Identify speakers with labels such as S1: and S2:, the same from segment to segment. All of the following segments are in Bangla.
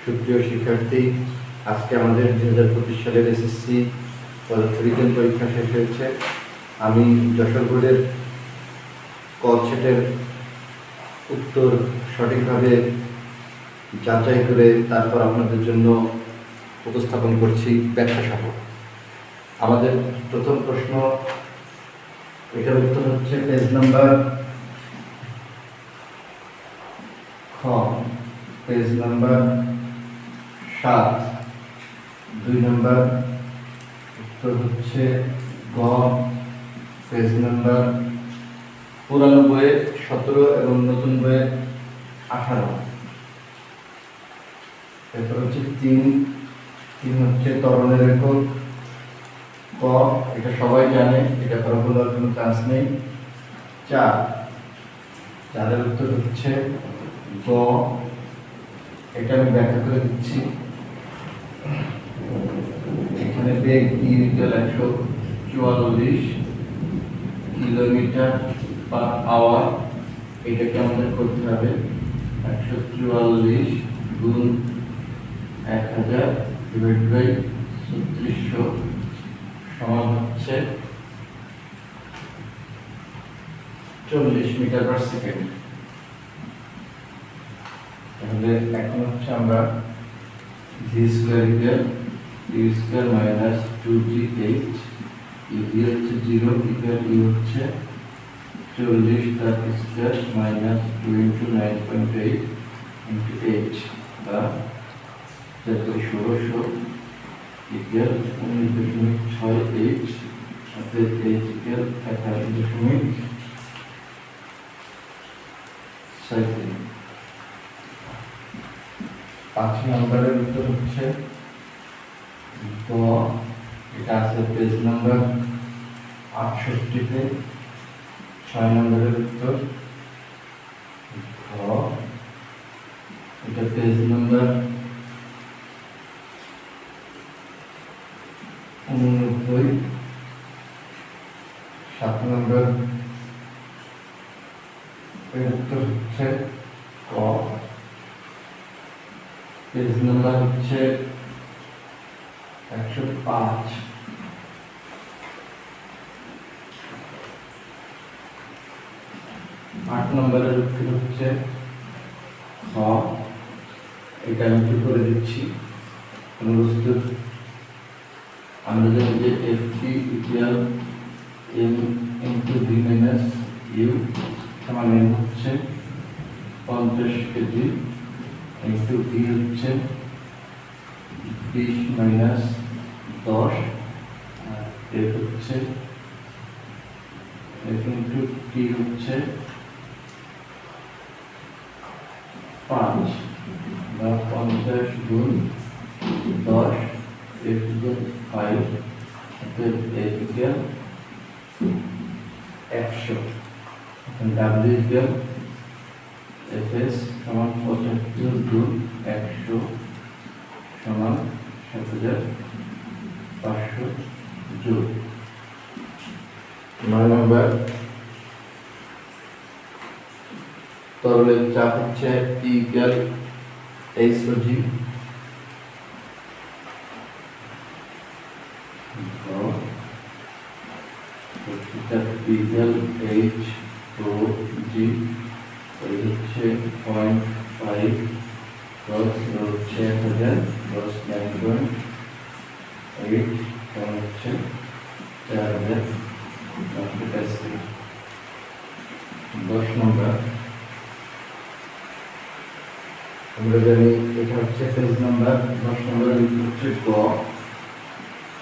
S1: সুপ্রিয় শিক্ষার্থী, আজকে আমাদের 2025 সালের এসএসসি পদার্থবিজ্ঞান পরীক্ষা শেষ হয়েছে। আমি যশোর বোর্ডের ক সেটের উত্তর সঠিকভাবে যাচাই করে তারপর আপনাদের জন্য উপস্থাপন করছি ব্যাখ্যা সহ। আমাদের প্রথম প্রশ্ন, এটার উত্তর হচ্ছে পেজ নাম্বার খ, পেজ নাম্বার 7। 2 নম্বর উত্তর হচ্ছে গ, পেজ নাম্বার পুরানো বইয়ে 17 এবং নতুন বইয়ে 18। এরপর হচ্ছে 3 হচ্ছে ত্বরণের একক ক, এটা সবাই জানে, এটা করা বলার কোনো চান্স নেই। 4 উত্তর হচ্ছে গ, এটা আমি ব্যাখ্যা করে দিচ্ছি। এখানে বেগ E=144 কিলোমিটার পার আওয়ার, এটাকে আমাদের করতে হবে 144 গুণ 1000 ডিভাইড বাই 3600 সমান হচ্ছে 40 মিটার পার সেকেন্ড। তাহলে এখন হচ্ছে আমরা v² মাইনাস 2gh, e হচ্ছে 0 ইকুয়াল e হচ্ছে 40 তার স্কয়ার মাইনাস 2 × 9.8 × h বা 1600 ইকুয়াল 19.68 অর্থাৎ h ইকুয়াল 81.6। 5 নম্বরের উত্তর হচ্ছে গ, এটা আছে পেজ নাম্বার 68-তে। 6 নম্বরের উত্তর ঘ, এটা পেজ নাম্বার 89। 7 নম্বর এর উত্তর হচ্ছে ক, পেজ নাম্বার হচ্ছে 105। 8 নম্বরের উত্তর হচ্ছে খ, এটা আমি কি করে দিচ্ছি। কোন বস্তুর আমরা জানি যে Ft equal m × v - u সমান m হচ্ছে 50 কেজি ইন্টু v হচ্ছে 20 - 10, আর f হচ্ছে f ইন্টু t হচ্ছে 5 বা 50 গুণ 10 f গুণ 5 অর্থাৎ f equal 100। w equal fs সমান 75 গুণ 100 সমান 7500 জুল। 9 নম্বর, তরলের চাপ হচ্ছে P equal HOG। P equal HOG, এই হচ্ছে 0.5 ক্রস হচ্ছে 1000 ক্রস 9.8 সমান হচ্ছে 4000। 10 নম্বর, আমরা জানি এটা হচ্ছে পেজ নাম্বার 10 নম্বরের উত্তর হচ্ছে গ,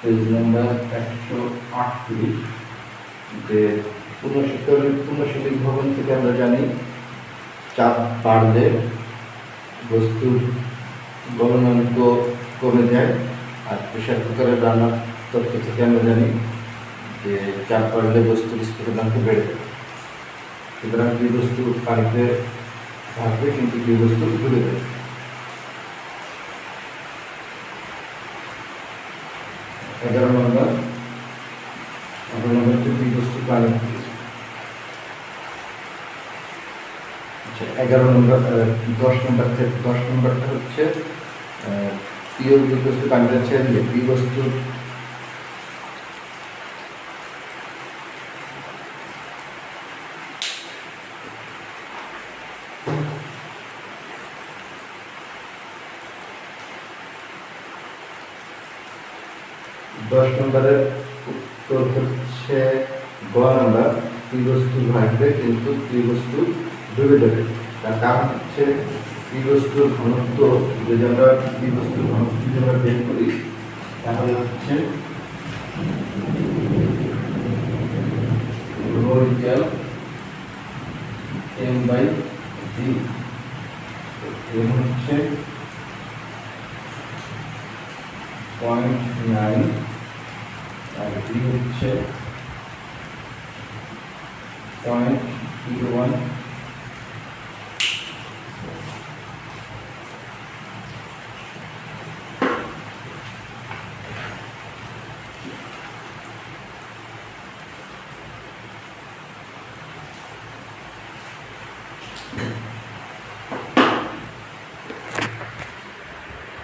S1: পেজ নাম্বার 138। যে পুনঃশীতলিক ভবন থেকে আমরা জানি চাপ বাড়লে বস্তুর গলনাঙ্ক কমে যায়, আর প্রেসার কুকারের রান্নার তথ্য থেকে আমরা জানি যে চাপ বাড়লে বস্তুর স্ফুটনাঙ্ক বেড়ে যায়। সুতরাং যে বস্তু পানিতে থাকবে কিন্তু যে বস্তু ঘুরে যাবে। 11 নম্বর হচ্ছে যে বস্তু পানি। 11 নম্বর 10 নম্বরটা হচ্ছে পিও বস্তু কনভেন্স ছেড়ে পি বস্তু দশ নম্বরের উত্তর হচ্ছে গ নাম্বার পি বস্তু ভাসবে কিন্তু পি বস্তু ডুবে যাবে। তার কারণ হচ্ছে পি বস্তুর ঘনত্ব যদি আমরা পি বস্তুর ঘনত্ব যদি আমরা বের করি তাহলে হচ্ছে rho equal m by V. এম হচ্ছে 0.9 আর ভি হচ্ছে 0.01